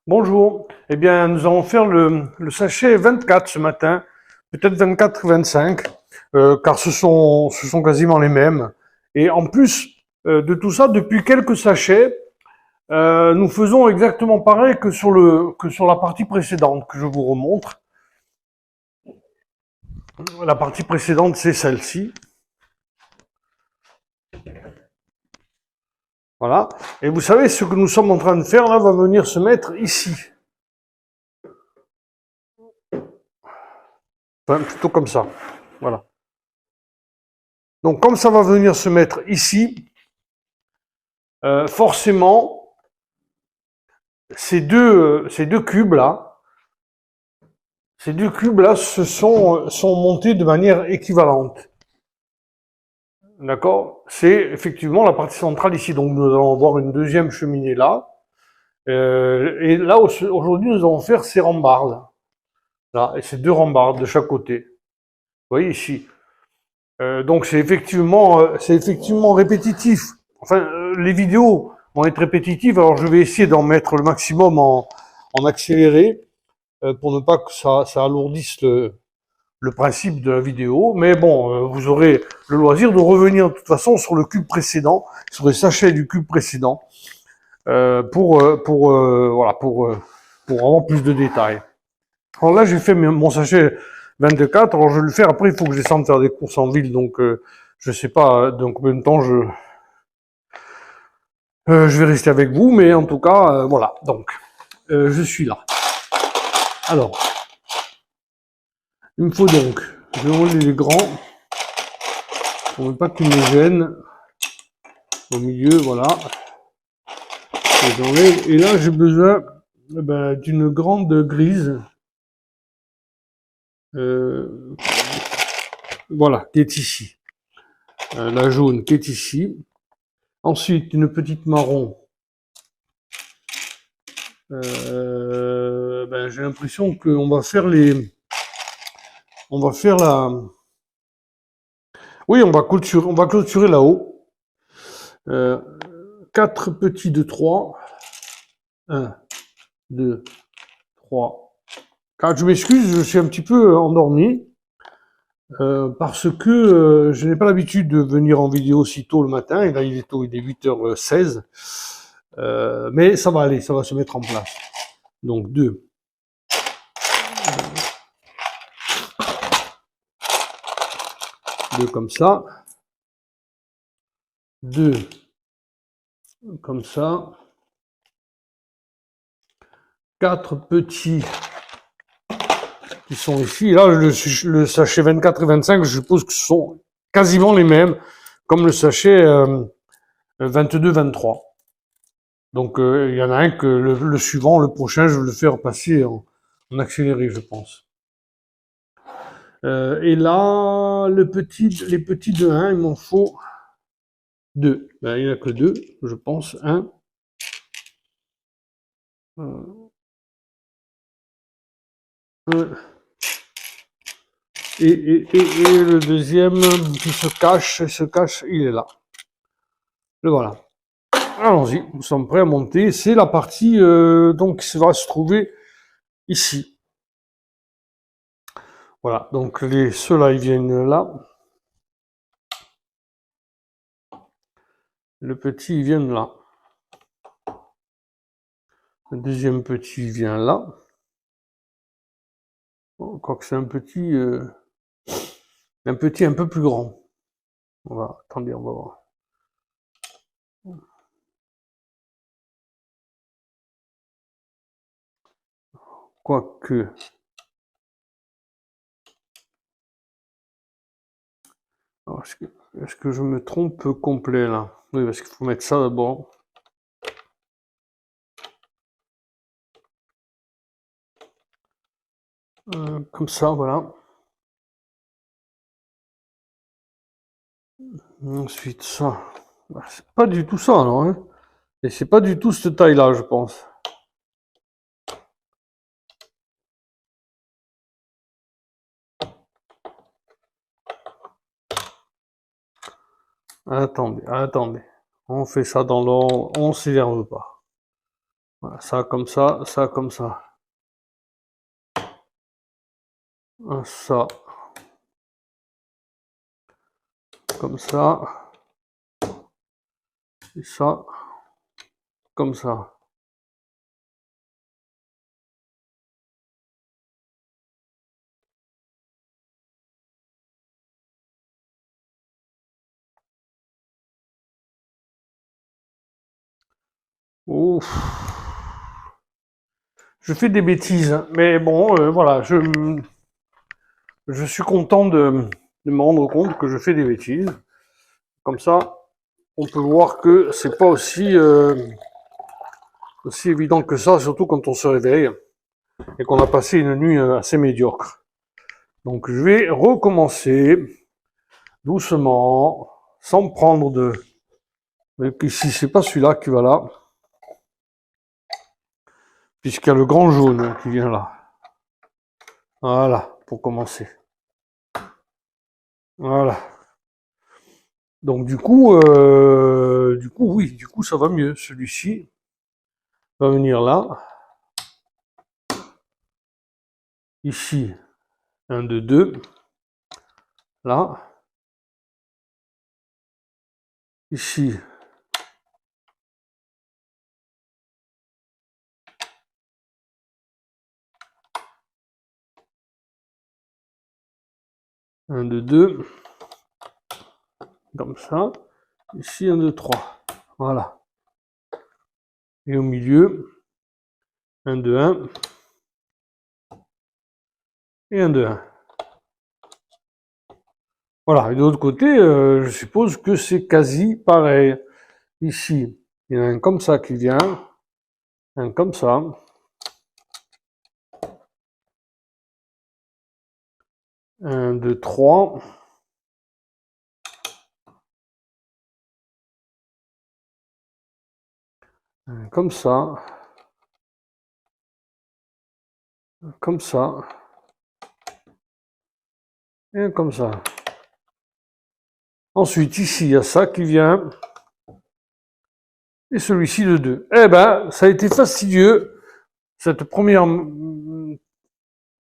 Bonjour. Eh bien, nous allons faire le sachet 24 ce matin, peut-être 24 ou 25, car ce sont quasiment les mêmes. Et en plus de tout ça, depuis quelques sachets, nous faisons exactement pareil que sur la partie précédente que je vous remontre. La partie précédente, c'est celle-ci. Voilà. Et vous savez, ce que nous sommes en train de faire là va venir se mettre ici. Enfin, plutôt comme ça. Voilà. Donc, comme ça va venir se mettre ici, forcément, ces deux cubes-là, sont montés de manière équivalente. D'accord? C'est effectivement la partie centrale ici. Donc, nous allons avoir une deuxième cheminée là. Et là, aujourd'hui, nous allons faire ces rambardes. Là, et ces deux rambardes de chaque côté. Vous voyez ici. Donc, c'est effectivement répétitif. Enfin, les vidéos vont être répétitives. Alors, je vais essayer d'en mettre le maximum en accéléré. Pour ne pas que ça alourdisse le principe de la vidéo. Mais bon, vous aurez le loisir de revenir de toute façon sur le cube précédent, sur les sachets du cube précédent, pour avoir plus de détails. Alors là, j'ai fait mon sachet 24. Alors je vais le faire. Après, il faut que je descende faire des courses en ville. Donc, je sais pas dans combien de temps je vais rester avec vous. Mais en tout cas, voilà. Donc, je suis là. Alors, il me faut donc, je vais enlever les grands, pour ne pas qu'ils me gênent, au milieu, voilà. Et là, j'ai besoin d'une grande grise, euh, voilà, qui est ici. La jaune qui est ici. Ensuite, une petite marron. J'ai l'impression qu'on va faire on va faire la, oui, on va clôturer là-haut. 4 petits de 3. 1, 2, 3, 4. Je m'excuse, je suis un petit peu endormi. Parce que je n'ai pas l'habitude de venir en vidéo si tôt le matin, et là il est tôt, il est 8h16, mais ça va aller, ça va se mettre en place. Donc 2, comme ça, 2 comme ça, 4 petits qui sont ici. Et là, le sachet 24 et 25, je suppose que ce sont quasiment les mêmes, comme le sachet 22-23. Donc il y en a un que le suivant, le prochain, je vais le faire passer en accéléré, je pense. Et là, les petits de 1, il m'en faut 2. Ben, il n'y en a que 2, je pense. 1. Et le deuxième qui se cache, il est là. Le voilà. Allons-y, nous sommes prêts à monter. C'est la partie donc qui va se trouver ici. Voilà, donc ceux-là, ils viennent là. Le petit, il vient là. Le deuxième petit vient là. Bon, quoique c'est un petit un peu plus grand. Attendez, on va voir. Quoique. Est-ce que je me trompe complet là? Oui, parce qu'il faut mettre ça d'abord. Comme ça, voilà. Ensuite, ça. C'est pas du tout ça, non, hein? Et c'est pas du tout cette taille-là, je pense. Attendez. On fait ça dans l'ordre. On s'énerve pas. Voilà, ça comme ça, ça comme ça. Ça comme ça. Et ça comme ça. Ouf. Je fais des bêtises, hein. Mais bon, voilà, je suis content de me rendre compte que je fais des bêtises. Comme ça, on peut voir que c'est pas aussi évident que ça, surtout quand on se réveille et qu'on a passé une nuit assez médiocre. Donc je vais recommencer doucement, sans me prendre de... Et puis si c'est pas celui-là qui va là, puisqu'il y a le grand jaune qui vient là. Voilà, pour commencer. Voilà. Donc oui, du coup ça va mieux. Celui-ci va venir là. Ici, 1, 2, 2. Là. Ici. Un, deux, deux. Comme ça. Ici, 1, 2, 3. Voilà. Et au milieu, 1, 2, 1. Et 1, 2, 1. Voilà. Et de l'autre côté, je suppose que c'est quasi pareil. Ici, il y en a un comme ça qui vient. Un comme ça. Un, deux, trois. Un comme ça. Un comme ça. Et un comme ça. Ensuite, ici, il y a ça qui vient. Et celui-ci de 2. Eh ben, ça a été fastidieux, cette première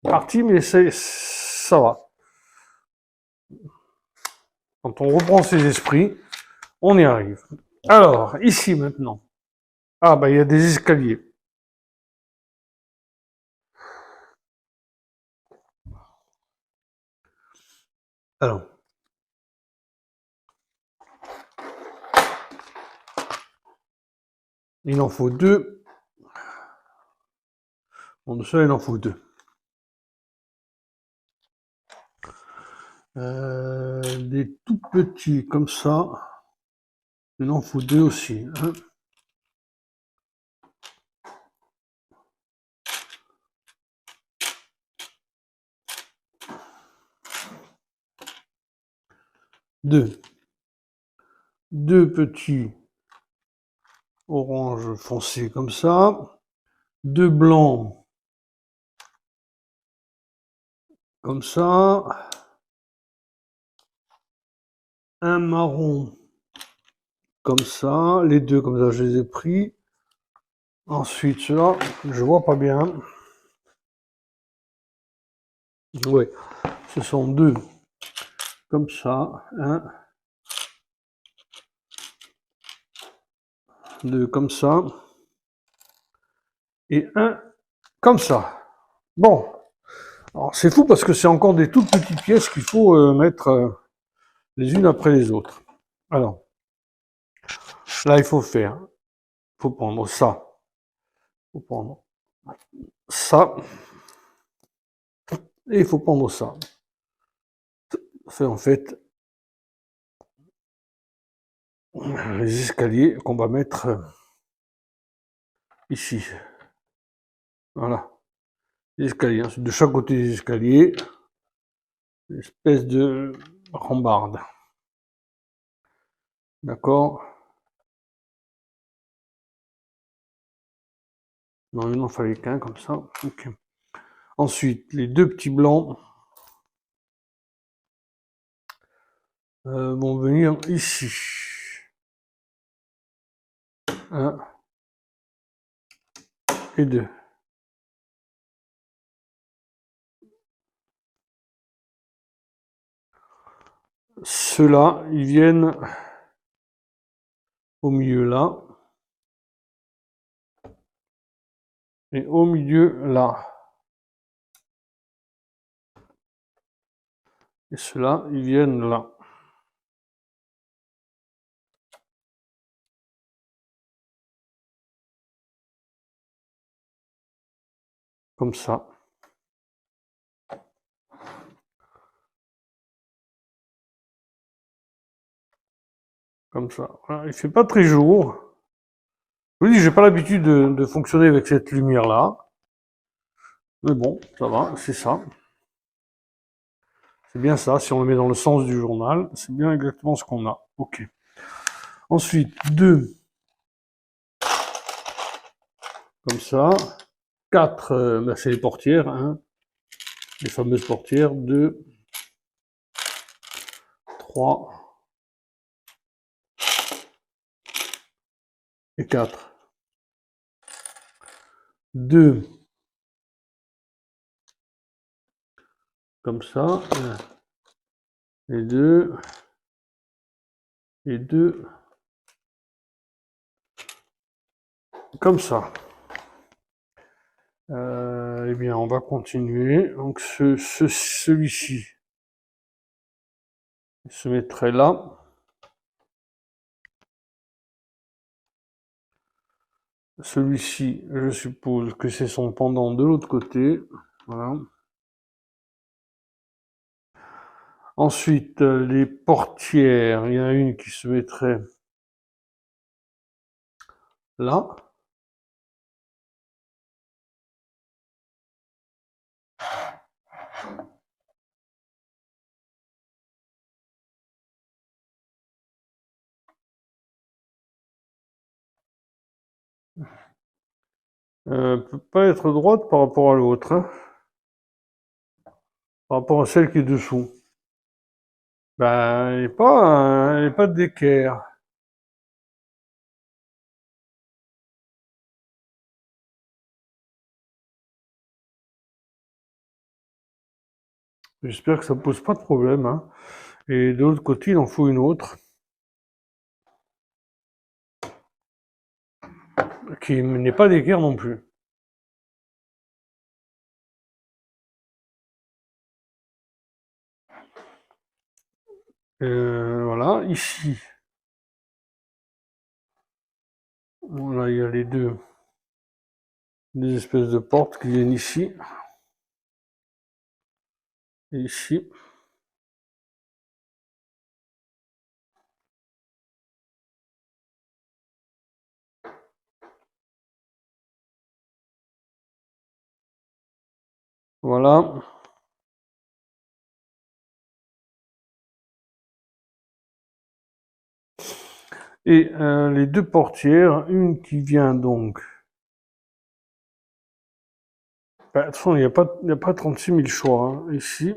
partie, mais ça va. Quand on reprend ses esprits, on y arrive. Alors, ici maintenant. Ah, bah, il y a des escaliers. Alors. Il en faut 2. Bon, de ça, il en faut 2. Des tout petits comme ça. Il en faut 2 aussi. Hein. Deux. 2 petits orange foncé comme ça. 2 blancs comme ça. Un marron comme ça. Les deux comme ça, je les ai pris. Ensuite, cela, je vois pas bien. Oui, ce sont 2 comme ça. 1, 2 comme ça. Et 1 comme ça. Bon. Alors, c'est fou parce que c'est encore des toutes petites pièces qu'il faut mettre les unes après les autres. Alors, là, il faut faire. Il faut prendre ça. Il faut prendre ça. Et il faut prendre ça. C'est en fait les escaliers qu'on va mettre ici. Voilà. Les escaliers. Ensuite, de chaque côté des escaliers, une espèce de rambarde. D'accord? Non, il n'en fallait qu'un comme ça. Ok. Ensuite, les 2 petits blancs vont venir ici. 1, et 2. Ceux-là, ils viennent au milieu là. Et au milieu là. Et ceux-là, ils viennent là. Comme ça. Comme ça. Voilà. Il fait pas très jour. Je vous dis, j'ai pas l'habitude de fonctionner avec cette lumière-là. Mais bon, ça va, c'est ça. C'est bien ça, si on le met dans le sens du journal, c'est bien exactement ce qu'on a. Ok. Ensuite, 2. Comme ça. 4, ben c'est les portières, hein. Les fameuses portières. 2, 3 et 4. 2. Comme ça. Et 2. Et 2. Comme ça. Eh bien, on va continuer. Donc, celui-ci, il se mettrait là. Celui-ci, je suppose que c'est son pendant de l'autre côté. Voilà. Ensuite, les portières, il y en a une qui se mettrait là. Peut pas être droite par rapport à l'autre, hein, par rapport à celle qui est dessous. Ben, elle n'est pas d'équerre. J'espère que ça pose pas de problème, hein. Et de l'autre côté, il en faut une autre qui n'est pas d'équerre non plus. Voilà, ici. Voilà, il y a les deux. Des espèces de portes qui viennent ici. Et ici. Voilà. Et les deux portières, une qui vient donc. Ben, de toute façon, il n'y a pas 36 000 choix, hein. Ici.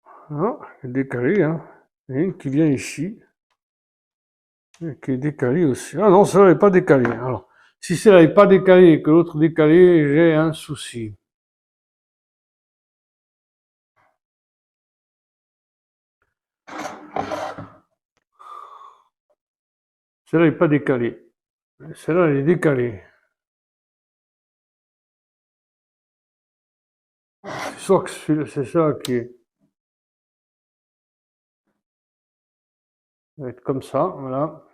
Ah, décalé, hein. Et une qui vient ici. Et qui est décalée aussi. Ah non, celle-là n'est pas décalée. Alors, si celle-là n'est pas décalée et que l'autre est décalée, j'ai un souci. Celle-là n'est pas décalée. Celle-là, elle est décalée. C'est sûr que c'est ça qui est. Ça va être comme ça, voilà.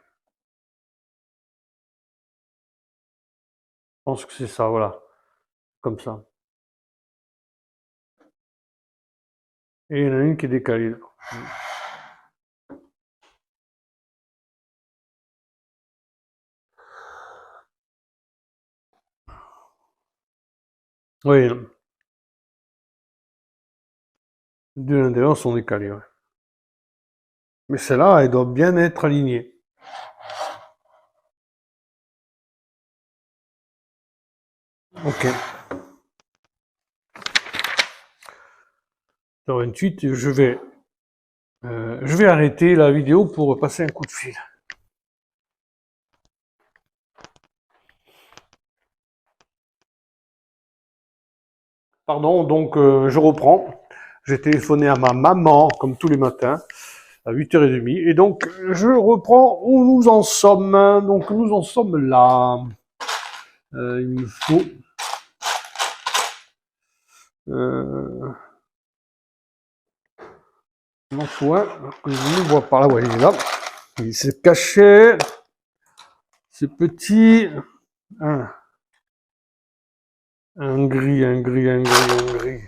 Je pense que c'est ça, voilà. Comme ça. Et il y en a une qui est décalée. Oui, deux à l'intérieur sont décalées, ouais. Mais celle-là, elle doit bien être alignée. Ok. 28, je vais arrêter la vidéo pour passer un coup de fil. Pardon, donc je reprends. J'ai téléphoné à ma maman, comme tous les matins, à 8h30. Et donc, je reprends où nous en sommes. Donc, nous en sommes là. Il me faut... il m'en faut un que je ne vois pas là. Ouais, il est là. Il s'est caché. C'est petit. Un, un gris, un gris, un gris, un gris.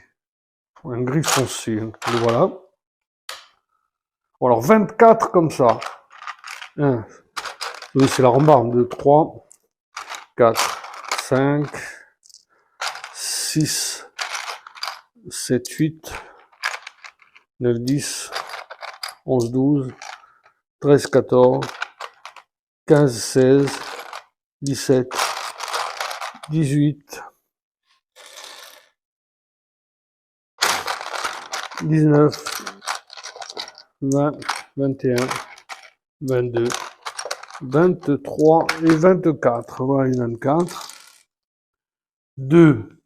Un gris foncé. Le voilà. Bon, alors, 24 comme ça. 1. Oui, c'est la rambarde. 2, 3, 4, 5, 6, 7, 8, 9, 10, 11, 12, 13, 14, 15, 16, 17, 18, 19, 20, 21, 22, 23 et 24. Voilà, 24. Deux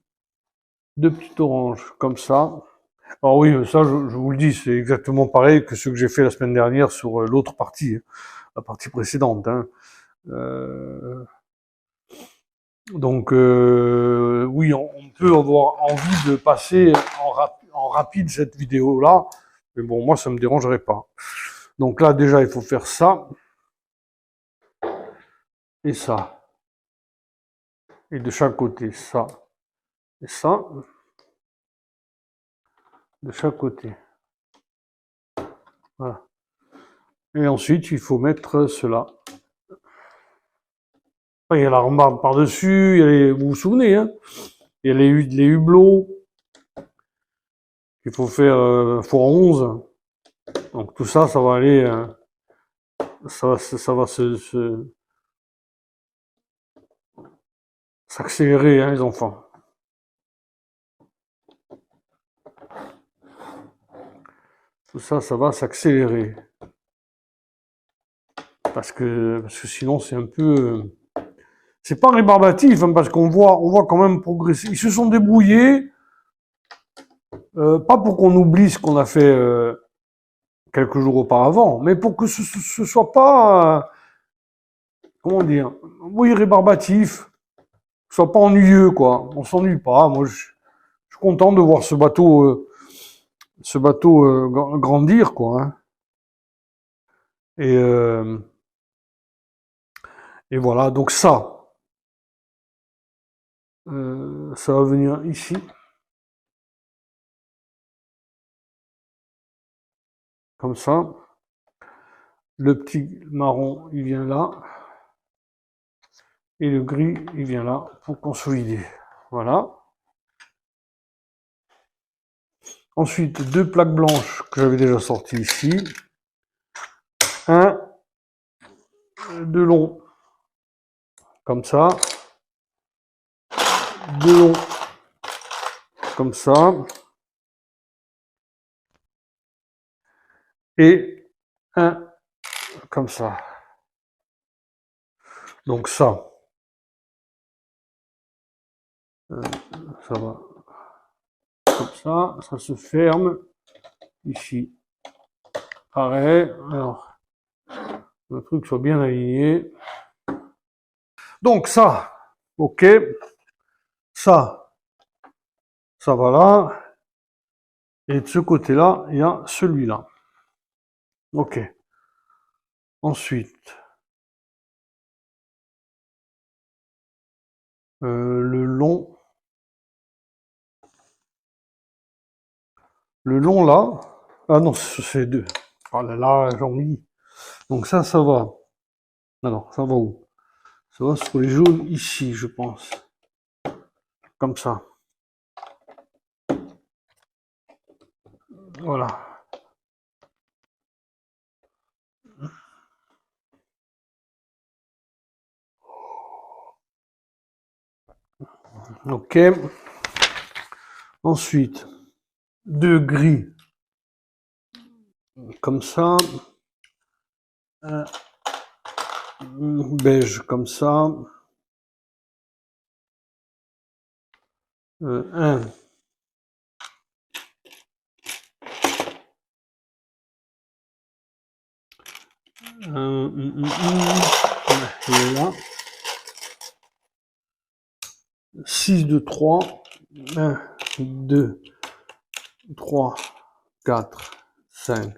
petites oranges comme ça. Alors oui, ça, je vous le dis, c'est exactement pareil que ce que j'ai fait la semaine dernière sur l'autre partie, la partie précédente. Hein. Donc oui, on peut avoir envie de passer en rapide cette vidéo-là, mais bon, moi, ça me dérangerait pas. Donc là, déjà, il faut faire ça et ça. Et de chaque côté, ça et ça. De chaque côté. Voilà. Et ensuite, il faut mettre cela. Il y a la rambarde par-dessus, vous vous souvenez, hein, il y a les hublots qu'il faut faire x11. Donc tout ça, ça va aller, ça va s'accélérer, hein, les enfants. Tout ça, ça va s'accélérer. Parce que sinon, c'est un peu... c'est pas rébarbatif, hein, parce qu'on voit quand même progresser. Ils se sont débrouillés, pas pour qu'on oublie ce qu'on a fait quelques jours auparavant, mais pour que ce soit pas, comment dire, oui, rébarbatif, que ce soit pas ennuyeux, quoi. On s'ennuie pas. Moi, je suis content de voir ce bateau grandir, quoi. Hein. Et, et voilà, donc ça va venir ici. Comme ça. Le petit marron, il vient là. Et le gris, il vient là pour consolider. Voilà. Ensuite, deux plaques blanches que j'avais déjà sorties ici. Un de long, comme ça. Deux longs, comme ça. Et un comme ça. Donc ça va comme ça se ferme ici. Pareil, alors le truc soit bien aligné. Donc ça, ok, ça va là. Et de ce côté-là, il y a celui-là. Ok. Ensuite, le long là. Ah non, c'est deux. Oh là là, j'en oublie. Donc ça va. Alors, ça va où? Ça va sur les jaunes ici, je pense. Comme ça. Voilà. Ok. Ensuite, deux gris. Comme ça. Un beige comme ça. Un Et là. 6 de 3. 1, 2, 3, 4, 5.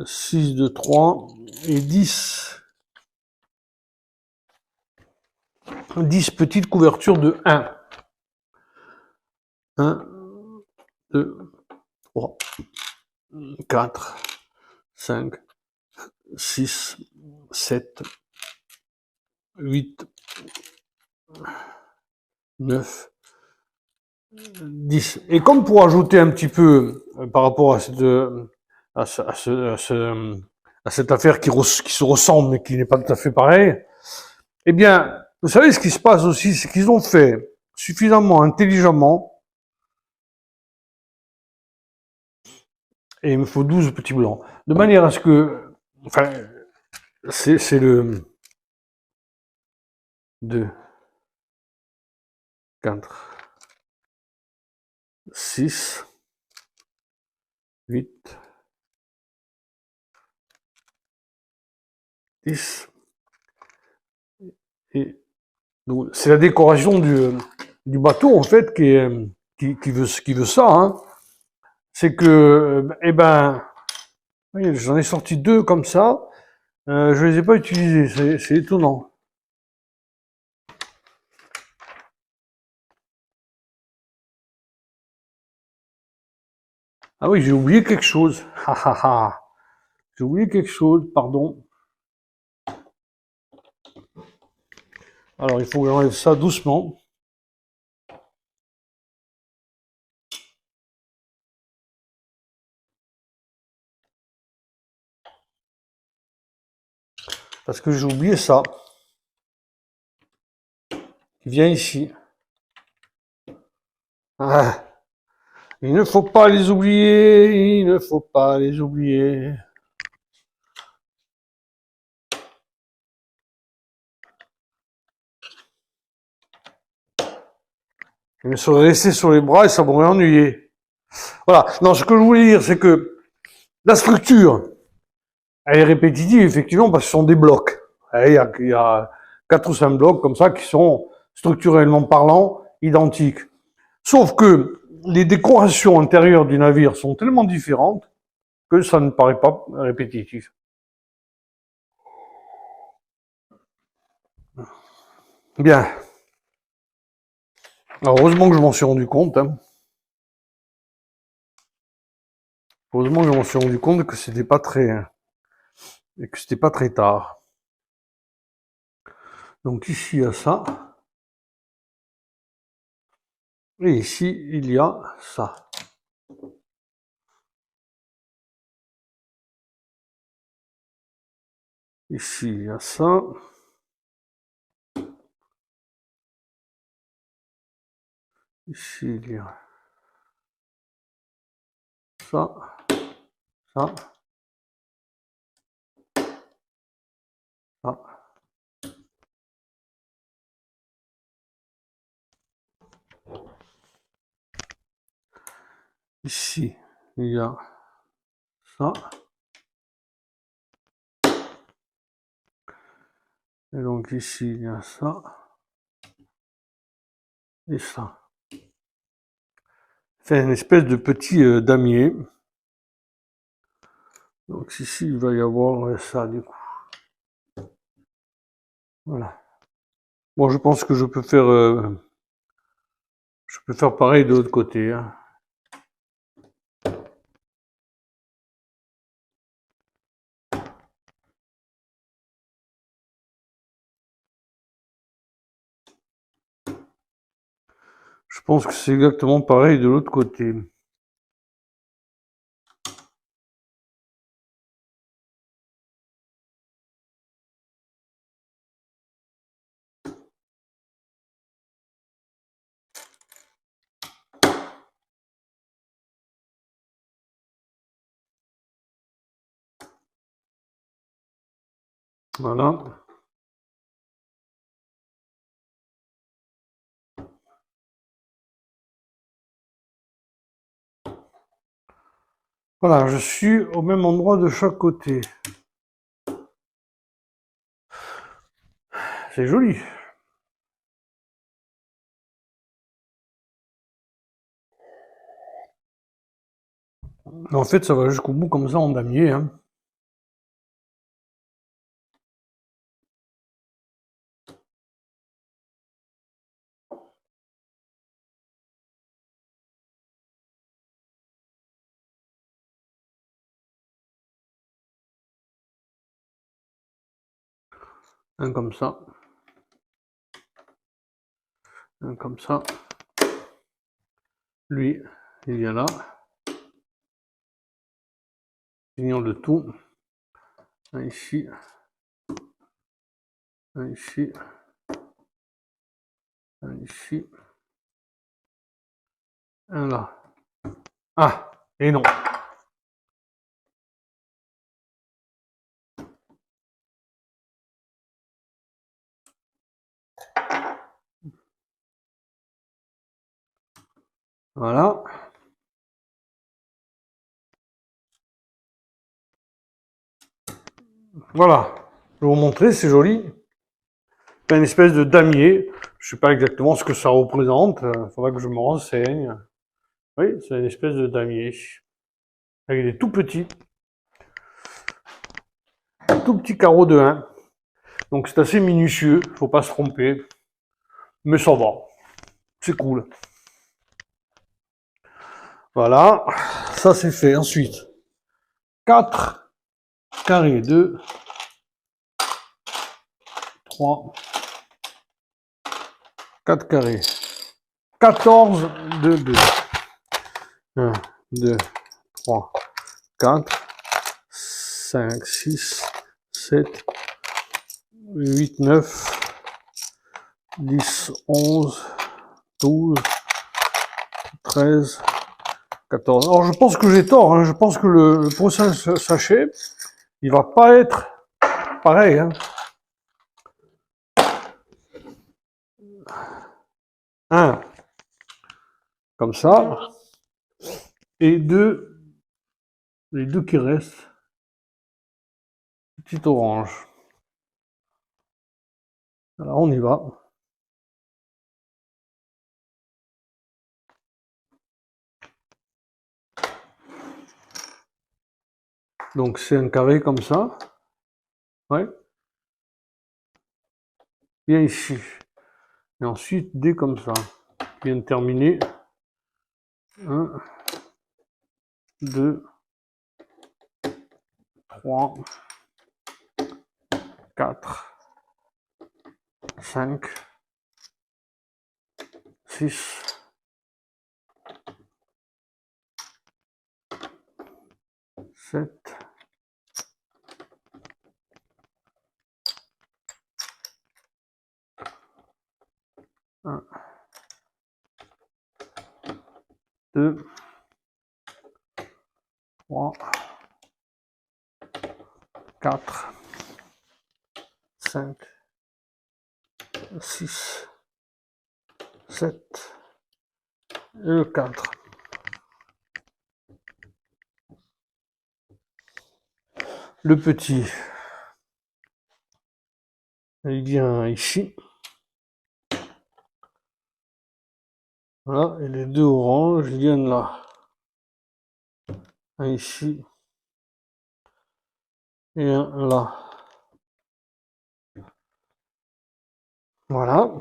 6 de 3 et 10. 10 petites couvertures de 1. 1, 2, 3, 4, 5, 6, 7, 8, 9, 10. Et comme pour ajouter un petit peu par rapport à cette affaire qui se ressemble mais qui n'est pas tout à fait pareille, eh bien, vous savez ce qui se passe aussi, c'est qu'ils ont fait suffisamment intelligemment, et il me faut 12 petits blancs, de manière à ce que, enfin, c'est le 2, 4, 6, 8, 10, et donc c'est la décoration du bateau en fait qui veut ça, hein. C'est que, eh ben, oui, j'en ai sorti 2 comme ça, je les ai pas utilisés, c'est étonnant. Ah oui, j'ai oublié quelque chose. J'ai oublié quelque chose, pardon. Alors, il faut que j'enlève ça doucement. Parce que j'ai oublié ça. Qui vient ici. Ah, il ne faut pas les oublier, il ne faut pas les oublier. Je me serais resté sur les bras et ça m'aurait ennuyé. Voilà. Non, ce que je voulais dire, c'est que la structure, elle est répétitive, effectivement, parce que ce sont des blocs. Il y a 4 ou 5 blocs comme ça qui sont structurellement parlant identiques. Sauf que les décorations intérieures du navire sont tellement différentes que ça ne paraît pas répétitif. Bien. Alors, heureusement que je m'en suis rendu compte. Hein. Heureusement que je m'en suis rendu compte que c'était pas très tard. Donc ici il y a ça. Et ici il y a ça. Ici il y a ça. Ici il y a ça. Ça. Ça. Ici il y a ça. Et donc ici il y a ça. Et ça. C'est une espèce de petit damier. Donc ici il va y avoir ça du coup. Voilà. Bon, je pense que je peux faire pareil de l'autre côté. Hein. Je pense que c'est exactement pareil de l'autre côté. Voilà. Voilà, je suis au même endroit de chaque côté. c'est joli. En fait, ça va jusqu'au bout comme ça en damier, hein. Un comme ça. Un comme ça. Lui, il vient là. Finir le tout. Un ici. Un ici. Un ici. Un là. Ah, et non. Voilà. Voilà. Je vais vous montrer, c'est joli. C'est une espèce de damier. Je sais pas exactement ce que ça représente. Il faudra que je me renseigne. Oui, c'est une espèce de damier. Avec des tout petits carreaux de 1. Donc c'est assez minutieux, faut pas se tromper. Mais ça va. C'est cool. Voilà. Ça c'est fait. Ensuite, 4 carrés de 3. 4 carrés. 14 de 2. 1, 2, 3, 4, 5, 6, 7, 8, 9, 10, 11, 12, 13, 14. Alors je pense que j'ai tort, hein. Je pense que le prochain sachet, il va pas être pareil, hein. 1, comme ça, et 2, les 2 qui restent, petit orange. Alors on y va. Donc c'est un carré comme ça. Ouais. Bien ici. Et ensuite des comme ça. Bien terminé. 1, 2, 3, 4, 5, 6, 7, 1, 2, 3, 4, 5, 6, 7, et le 4. Le petit, il vient ici. Voilà, et les 2 oranges viennent là. Un ici et un là. Voilà.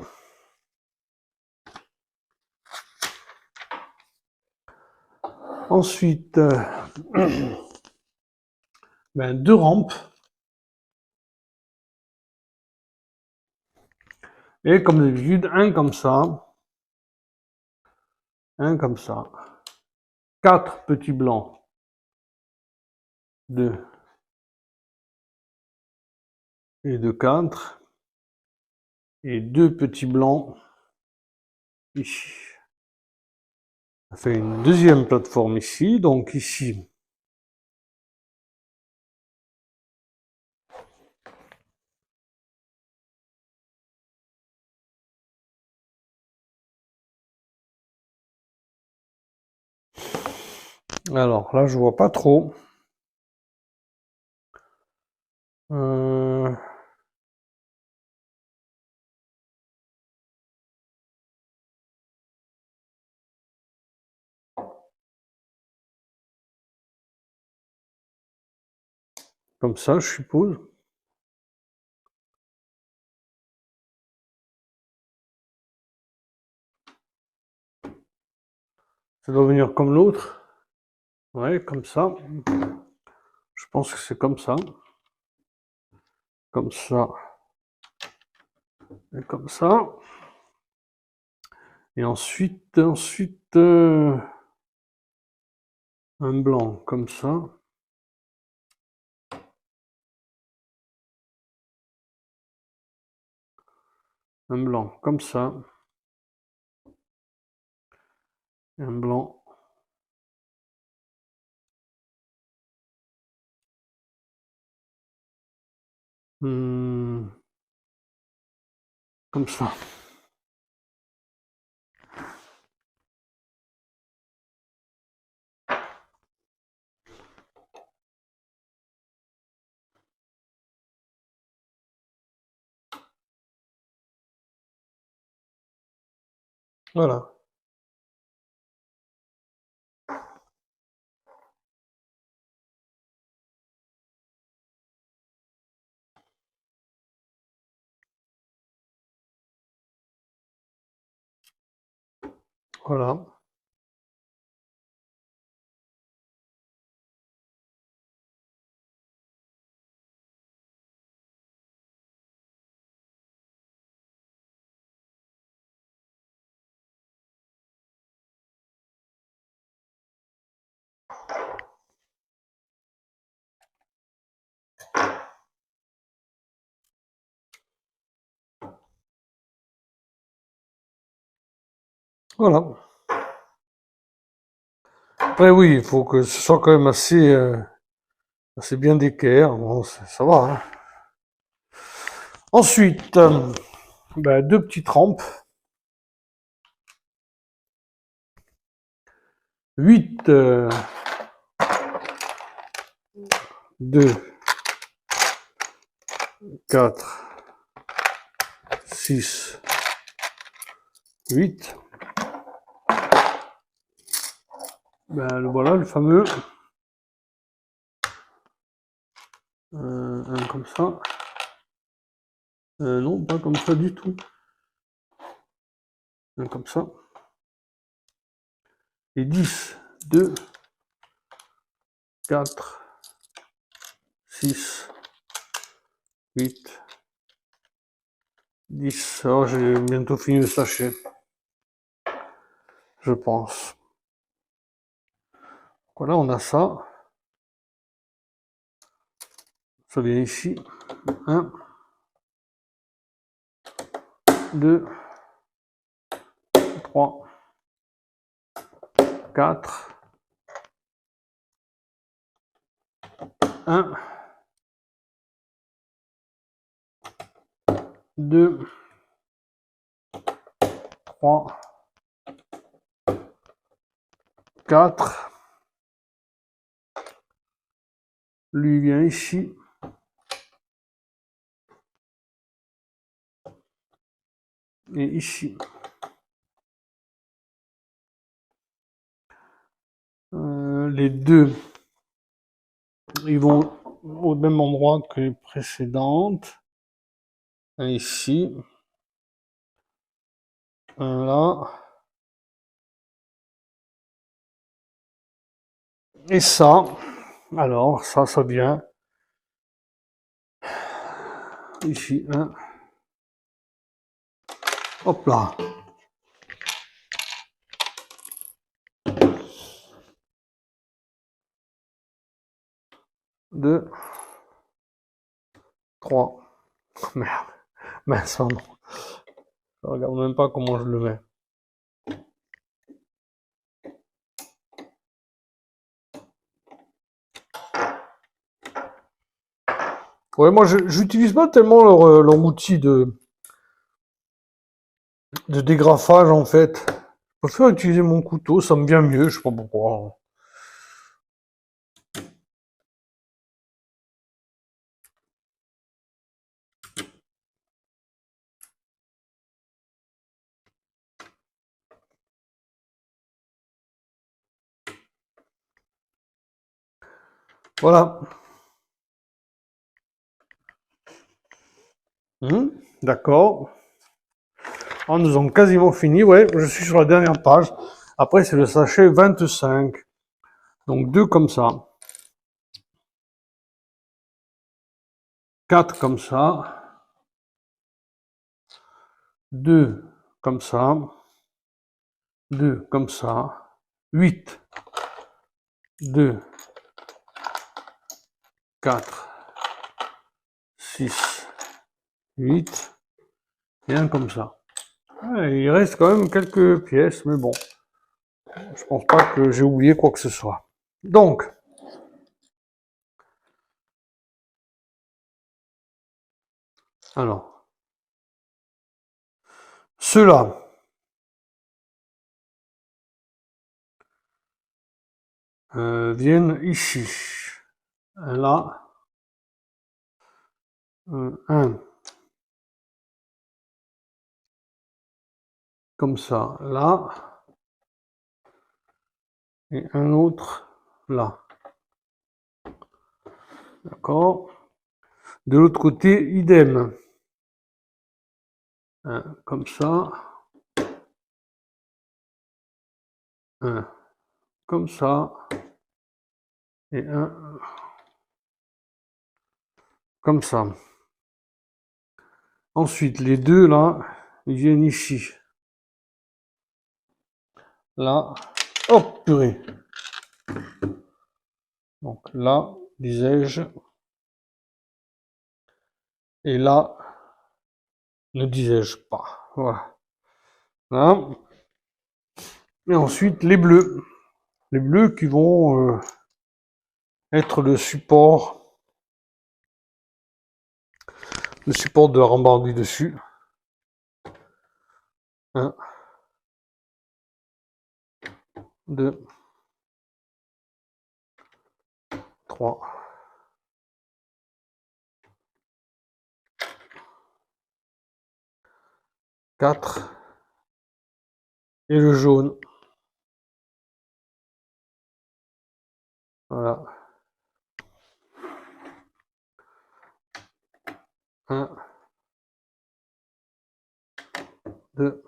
Ensuite, 2 rampes. Et comme d'habitude, un comme ça. Un comme ça. 4 petits blancs. 2 et de 4. Et 2 petits blancs ici. Ça fait une deuxième plateforme ici. Donc ici, alors là, je vois pas trop. Comme ça, je suppose. Ça doit venir comme l'autre. Ouais, comme ça. Je pense que c'est comme ça. Comme ça. Et comme ça. Et ensuite, un blanc comme ça. Un blanc comme ça. Et un blanc. Comme ça. Voilà. Voilà. Voilà. Après, oui, il faut que ce soit quand même assez bien d'équerre. Bon, ça va. Hein. Ensuite, ben, deux petites rampes. 8, 2, 4, 6, 8. Ben, voilà le fameux. Un comme ça. Non, pas comme ça du tout. Un comme ça. Et 10, 2, 4, 6, 8, 10. Alors j'ai bientôt fini le sachet. Je pense. Voilà, on a ça. Ça vient ici. 1, 2, 3, 4, 1, 2, 3, 4. Lui vient ici. Et ici. Les deux, ils vont au même endroit que les précédentes. Un ici. Un là. Et ça, alors ça vient ici. Un. Hop là. 2, 3. Merde. Mince, non. Je regarde même pas comment je le mets. Ouais, moi, j'utilise pas tellement leur outil de dégrafage, en fait. Je préfère utiliser mon couteau, ça me vient mieux, je sais pas pourquoi. Voilà. D'accord. Ah, nous avons quasiment fini. Ouais, je suis sur la dernière page. Après, c'est le sachet 25. Donc, 2 comme ça. 4 comme ça. 2 comme ça. 2 comme ça. 8. 2. 4. 6. 8. Et un comme ça. Ouais, il reste quand même quelques pièces, mais bon. Je pense pas que j'ai oublié quoi que ce soit. Donc, alors, ceux-là, viennent ici. Là, un comme ça, là, et un autre là. D'accord? De l'autre côté, idem. Un comme ça, un comme ça, et un comme ça. Ensuite, les deux là, ils viennent ici. Là, hop, purée. Donc là, disais-je, et là, ne disais-je pas. Voilà. Là. Et ensuite, les bleus. Les bleus qui vont être le support de la rambarde du dessus. 1, 2, 3, 4, et le jaune. Voilà. 1, 2,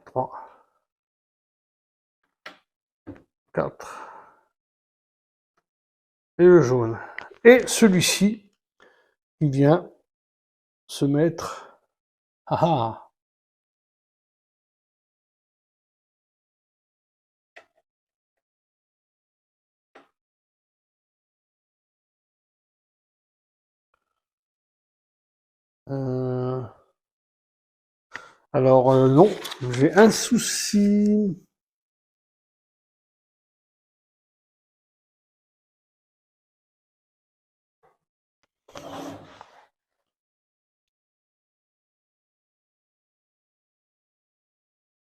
3, 4. Et le jaune. Et celui-ci, il vient se mettre. Ah ah. Alors non, j'ai un souci.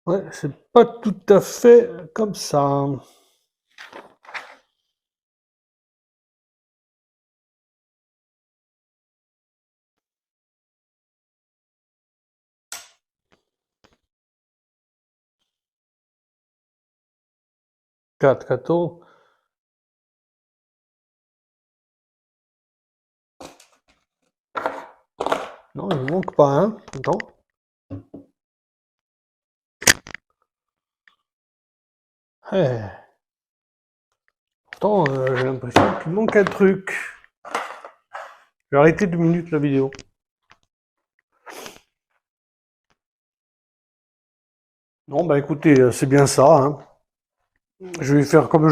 Ouais, c'est pas tout à fait comme ça. Quatre, 14. Non, il ne manque pas un. Attends. Eh. Pourtant, j'ai l'impression qu'il manque un truc. Je vais arrêter 2 minutes la vidéo. Non, bah écoutez, c'est bien ça. Hein. Je vais faire comme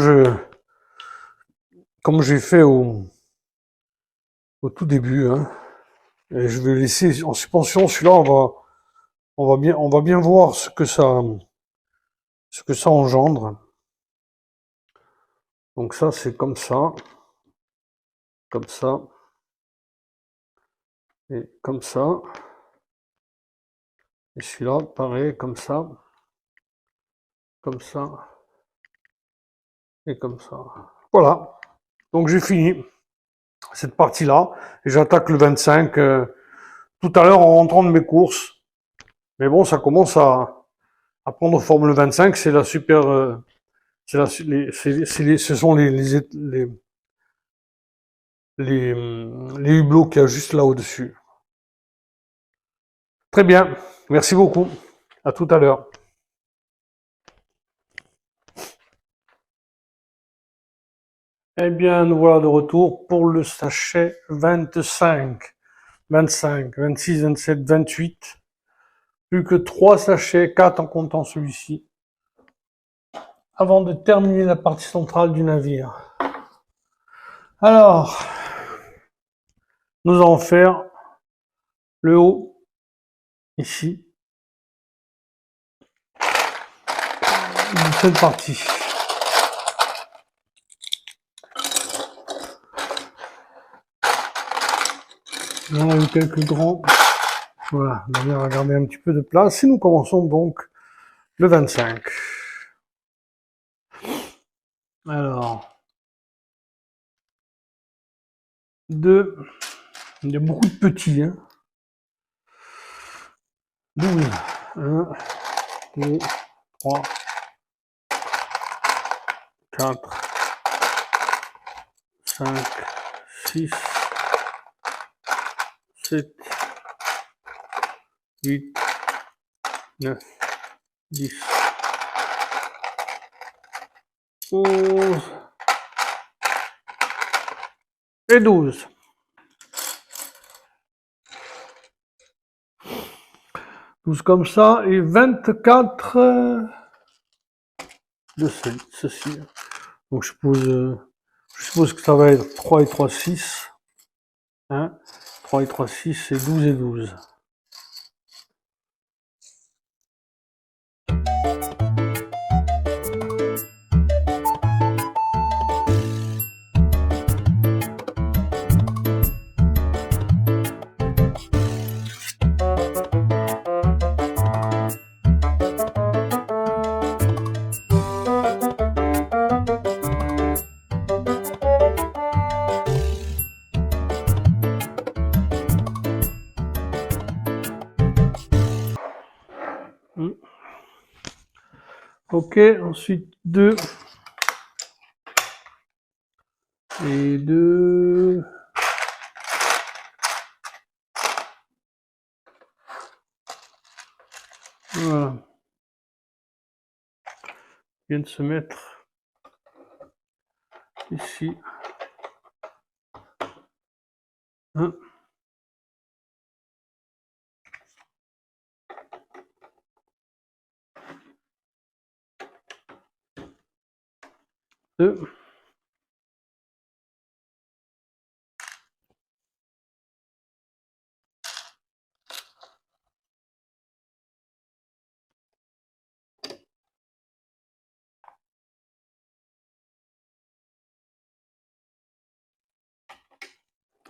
j'ai fait au tout début. Hein. Et je vais laisser en suspension. Celui-là, on va bien voir ce que ça engendre. Donc ça, c'est comme ça, et comme ça. Et celui-là, pareil, comme ça, et comme ça. Voilà. Donc j'ai fini cette partie-là. Et j'attaque le 25 tout à l'heure en rentrant de mes courses. Mais bon, ça commence à prendre forme le 25. C'est la super... ce sont les hublots qu'il y a juste là au-dessus. Très bien, merci beaucoup. À tout à l'heure. Eh bien, nous voilà de retour pour le sachet 25, 25, 26, 27, 28. Plus que 3 sachets, 4 en comptant celui-ci, avant de terminer la partie centrale du navire. Alors, nous allons faire le haut, ici, de cette partie. On a eu quelques grands. Voilà, on va garder un petit peu de place. Et nous commençons donc le 25. Alors, 2. Il y a beaucoup de petits. Hein. 12. 1, 2, 3, 4, 5, 6, 7, 8, 9, 10, 11 et 12. 12 comme ça et 24 de ceci. Donc je suppose que ça va être 3 et 3, 6. Hein, 3 et 3, 6 et 12 et 12. Ok, ensuite 2 et 2. Voilà. Il vient de se mettre ici. 1. 2.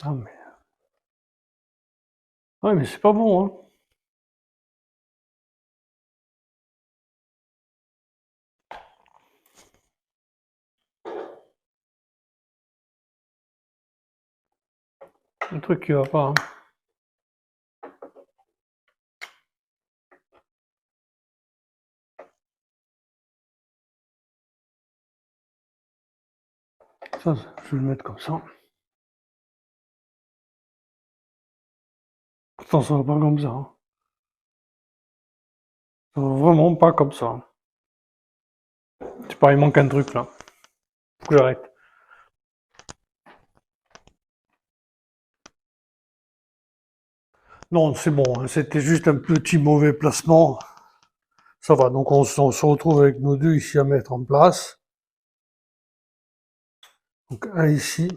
Ah mais... Ouais, mais c'est pas bon, hein. Un truc qui va pas, hein. Ça, je vais le mettre comme ça. Pourtant, ça va pas comme ça. Hein. Ça va vraiment pas comme ça. C'est pas, il manque un truc là. Faut que j'arrête. Non, c'est bon, hein. C'était juste un petit mauvais placement. Ça va, donc on se retrouve avec nos deux ici à mettre en place. Donc un ici.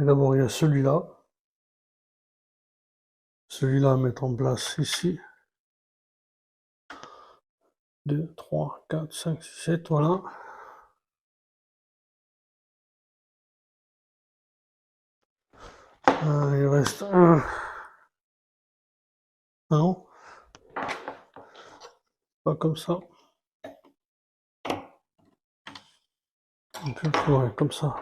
Et d'abord il y a celui-là. Celui-là à mettre en place ici. 2, 3, 4, 5, 6, 7, voilà. Il reste un. Ah non, pas comme ça. Ouais, comme ça.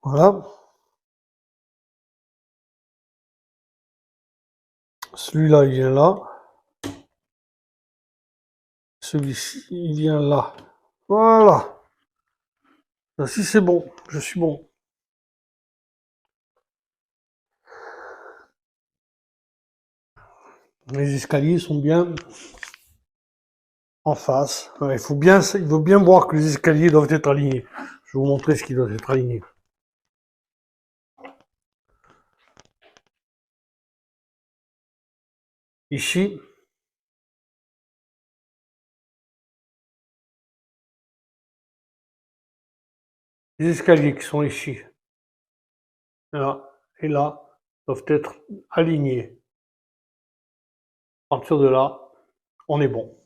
Voilà. Celui-là, il vient là. Celui-ci, il vient là. Voilà. Si c'est bon, je suis bon. Les escaliers sont bien en face. Ouais, il faut bien voir que les escaliers doivent être alignés. Je vais vous montrer ce qui doit être aligné. Ici, les escaliers qui sont ici, là et là, doivent être alignés. À partir de là, on est bon.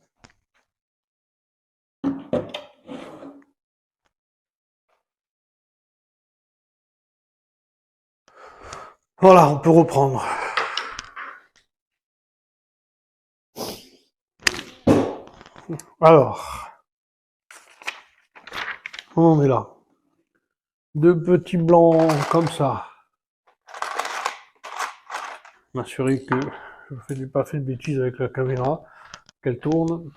Voilà, on peut reprendre. Alors, on est là. Deux petits blancs comme ça. M'assurer que je n'ai pas fait de bêtises avec la caméra, qu'elle tourne.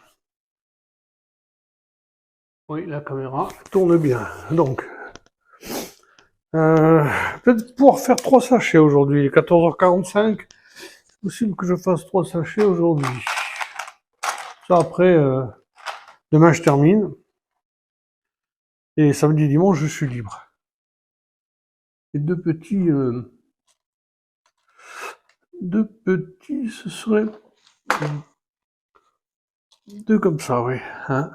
Oui, la caméra tourne bien. Donc, peut-être pouvoir faire 3 sachets aujourd'hui. Il est 14h45. C'est possible que je fasse 3 sachets aujourd'hui. Ça après, demain je termine. Et samedi, dimanche, je suis libre. Et deux petits, ce serait deux comme ça, oui. Hein,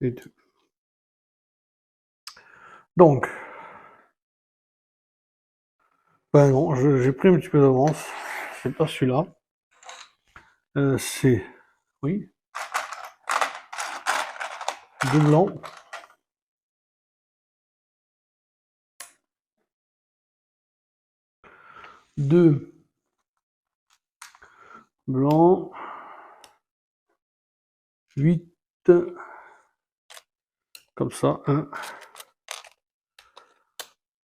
et deux. Donc, ben non, j'ai pris un petit peu d'avance. C'est pas celui-là. C'est, oui, deux blancs. Deux blancs. 8, comme ça, 1,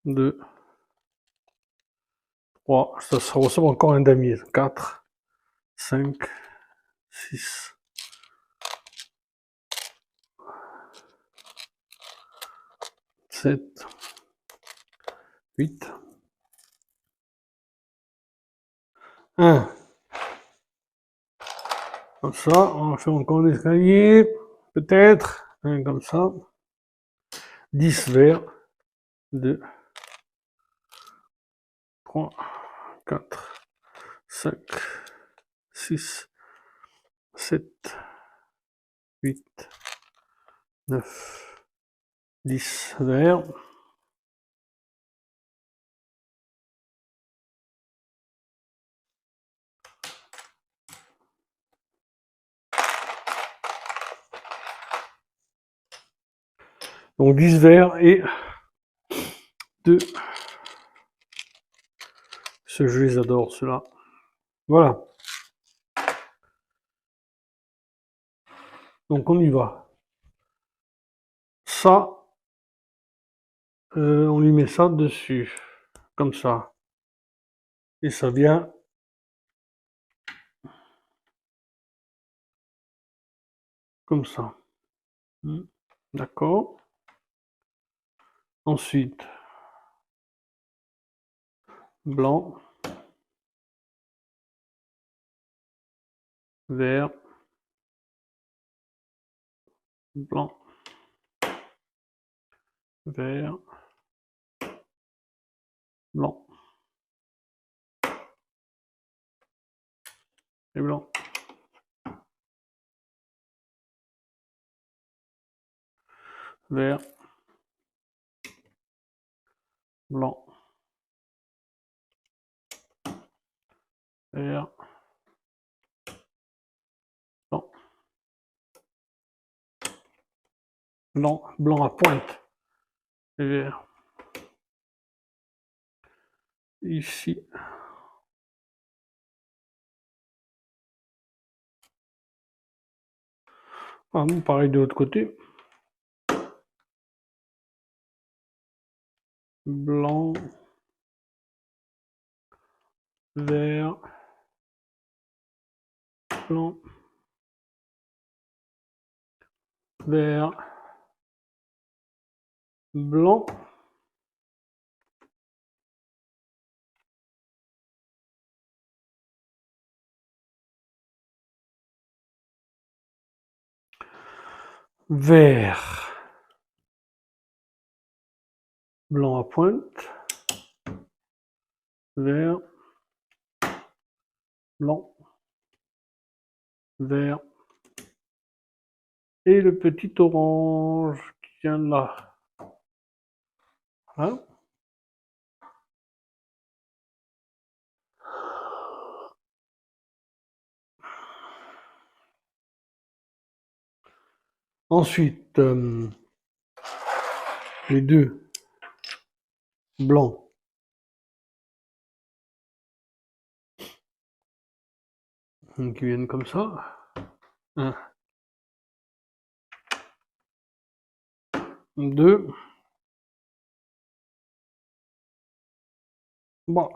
2, 3, ça ressemble encore à un damier, 4, 5, 6, 7, 8, 1. Comme ça, on va faire encore un escalier, peut-être, un comme ça, 10 verts, 2, 3, 4, 5, 6, 7, 8, 9, 10 verts. Donc 10 verts et 2. Je les adore, ceux-là. Voilà. Donc on y va. Ça, on lui met ça dessus, comme ça. Et ça vient comme ça. D'accord. Ensuite, blanc, vert, blanc, vert, blanc et blanc. Vert, blanc, vert, blanc, blanc, blanc à pointe et vert. Ici. Ah, bon, pareil de l'autre côté. Blanc, vert, blanc, vert, blanc, vert, blanc à pointe, vert, blanc, vert, et le petit orange qui vient de là. Hein? Ensuite, les deux blancs qui viennent comme ça. Un, deux. Bon,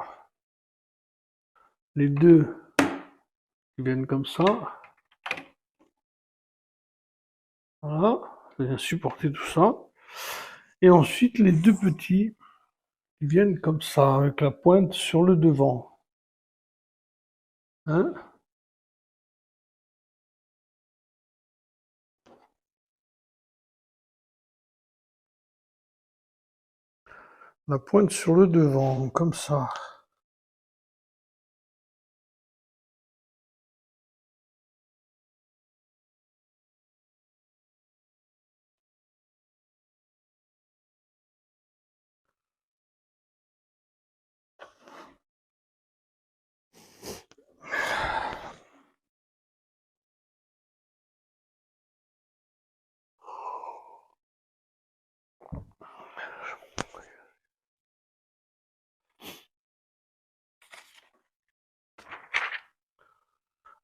les deux qui viennent comme ça. Voilà, ça vient supporter tout ça. Et ensuite, les deux petits qui viennent comme ça, avec la pointe sur le devant. Hein? La pointe sur le devant, comme ça.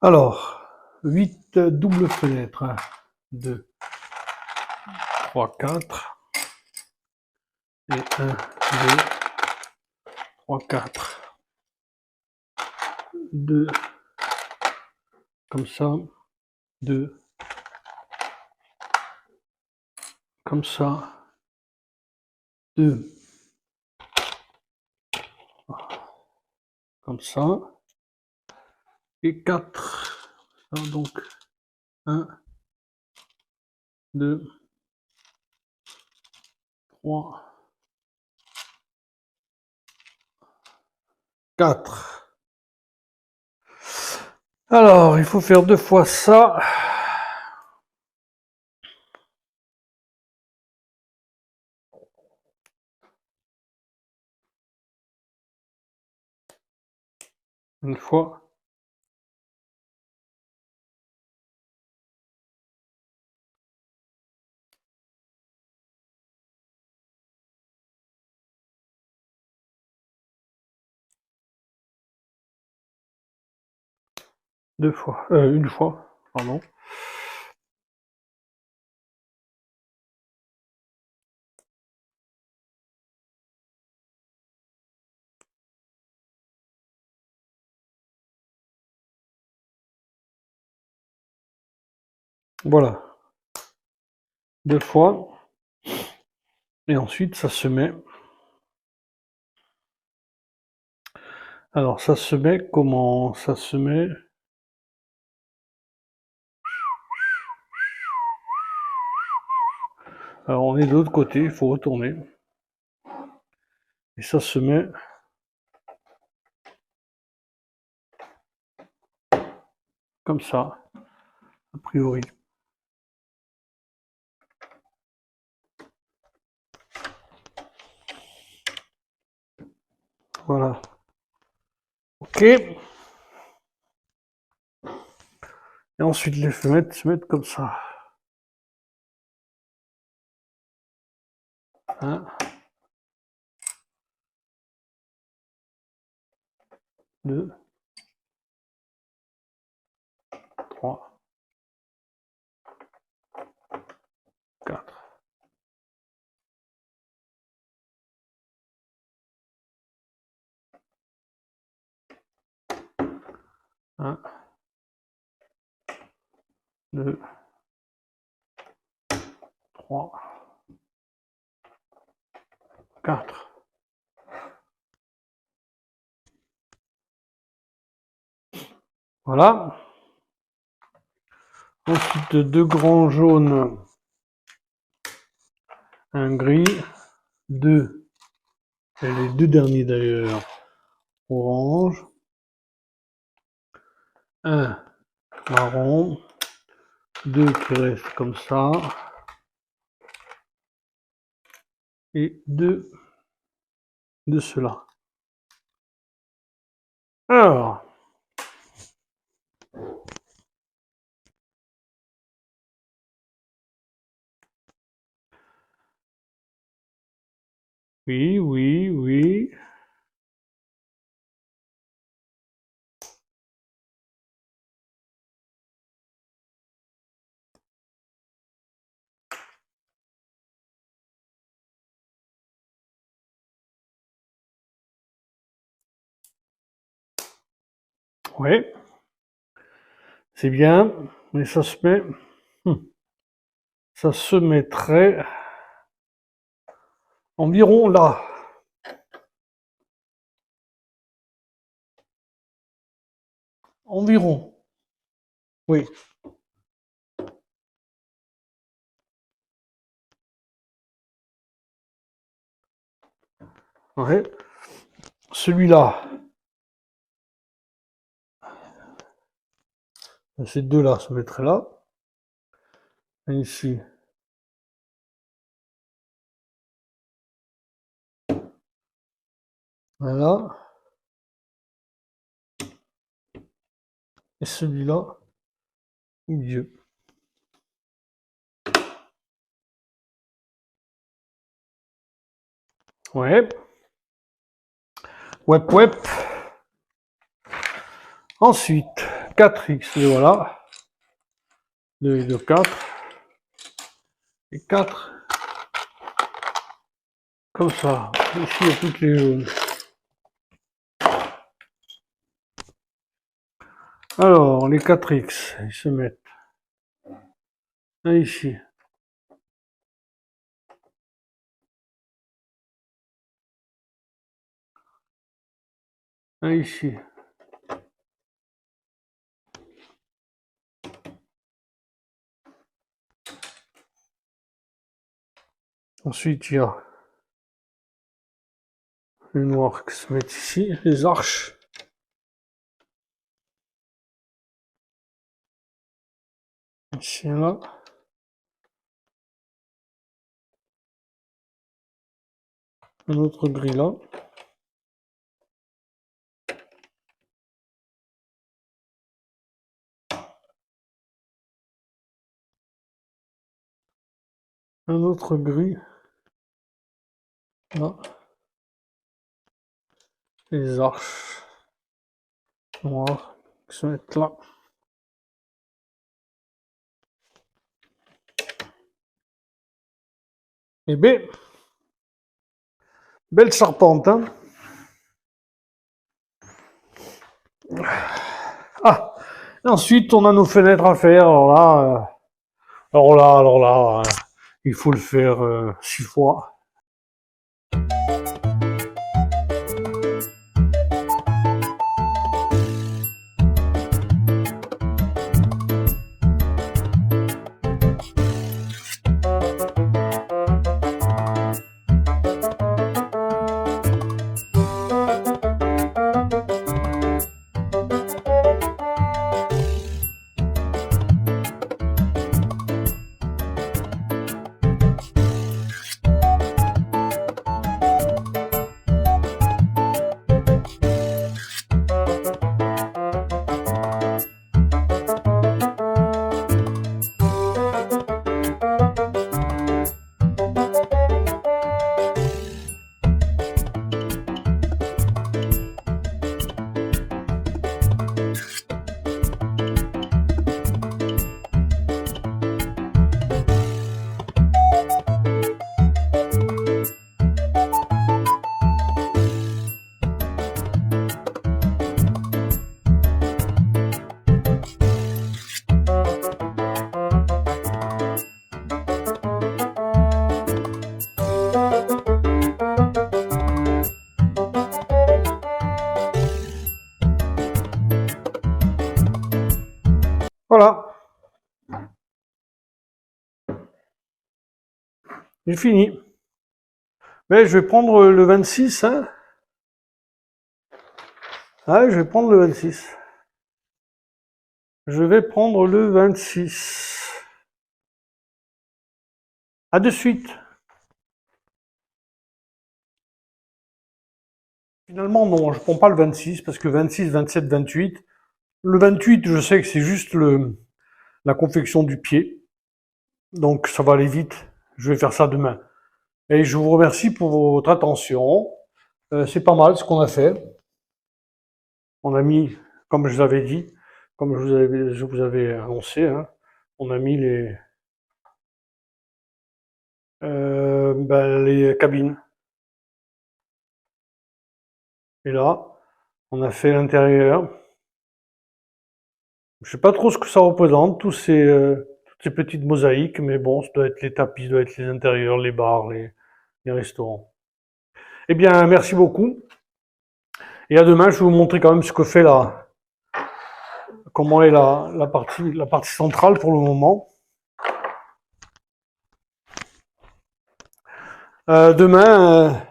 Alors, 8 doubles fenêtres. 1, 2, 3, 4. Et 1, 2, 3, 4. 2, comme ça. 2, comme ça. 2, comme ça. Et 4. Donc, 1, 2, 3, 4. Alors, il faut faire 2 fois ça. Une fois. Deux fois. Une fois, pardon. Voilà. 2 fois. Et ensuite, ça se met. Alors, ça se met comment? Ça se met. Alors, on est de l'autre côté, il faut retourner. Et ça se met. Comme ça, a priori. Voilà. Ok. Et ensuite, les fenêtres se mettent comme ça. 1, 2, 3, 4. 1, 2, 3, 4. Voilà. Ensuite, 2 grands jaunes, un gris, 2, et les 2 derniers d'ailleurs, orange, un marron, 2 qui restent comme ça, et 2 de ceux-là. Alors, oui, oui, oui. Oui, c'est bien, mais ça se met, ça se mettrait environ là. Environ, oui. Ouais. Celui-là, ces deux-là se mettraient là. Et ici. Voilà. Et celui-là, au milieu. Ouais. Wep wep. Ensuite, 4x, et voilà. 2 et 2, 4. Et 4. Comme ça. Ici, il y a toutes les jaunes. Alors, les 4x, ils se mettent. Un ici. Un ici. Ensuite, il y a les noirs qui se mettent ici, les arches. Ici, là. Un autre gris là. Un autre gris là. Les arches noires qui se mettent là. Et B. Belle charpente, hein. Ah, et ensuite on a nos fenêtres à faire. Alors là, il faut le faire 6 fois. J'ai fini. Mais je vais prendre le 26, hein. Ah, je vais prendre le 26. Je vais prendre le 26. À de suite. Finalement, non, je prends pas le 26 parce que 26, 27, 28. Le 28, je sais que c'est juste la confection du pied. Donc ça va aller vite. Je vais faire ça demain. Et je vous remercie pour votre attention. C'est pas mal ce qu'on a fait. On a mis, comme je vous avais dit, comme je vous avais annoncé, hein, on a mis les cabines. Et là, on a fait l'intérieur. Je sais pas trop ce que ça représente, toutes ces petites mosaïques, mais bon, ça doit être les tapis, ça doit être les intérieurs, les bars, les restaurants. Eh bien, merci beaucoup. Et à demain, je vais vous montrer quand même ce que fait comment est la partie centrale pour le moment. Demain,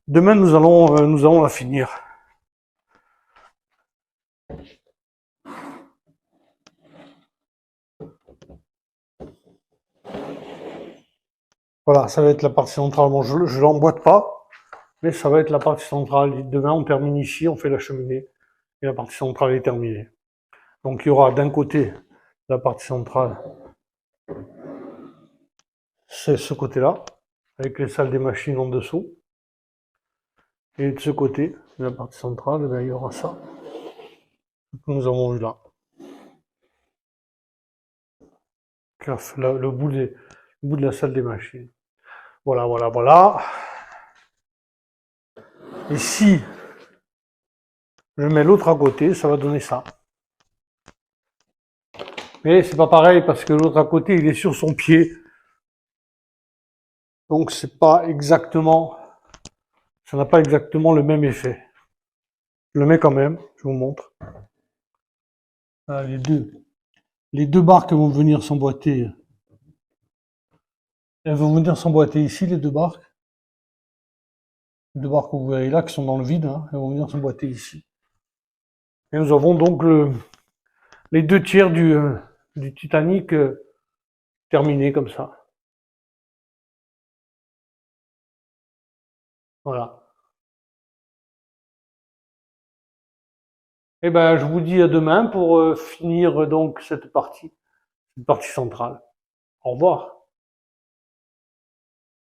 nous allons la finir. Voilà, ça va être la partie centrale. Bon, je l'emboîte pas, mais ça va être la partie centrale. Demain, on termine ici, on fait la cheminée, et la partie centrale est terminée. Donc, il y aura d'un côté la partie centrale, c'est ce côté-là, avec les salles des machines en dessous. Et de ce côté, la partie centrale, il y aura ça que nous avons vu là. Le bout de la salle des machines. Voilà, voilà, voilà. Et si je mets l'autre à côté, ça va donner ça. Mais c'est pas pareil parce que l'autre à côté, il est sur son pied. Donc c'est pas exactement, ça n'a pas exactement le même effet. Je le mets quand même, je vous montre. Ah, les deux barques vont venir s'emboîter. Elles vont venir s'emboîter ici, les deux barques. Les deux barques que vous voyez là, qui sont dans le vide, hein, elles vont venir s'emboîter ici. Et nous avons donc les deux tiers du Titanic terminés comme ça. Voilà. Et ben, je vous dis à demain pour finir donc cette partie centrale. Au revoir.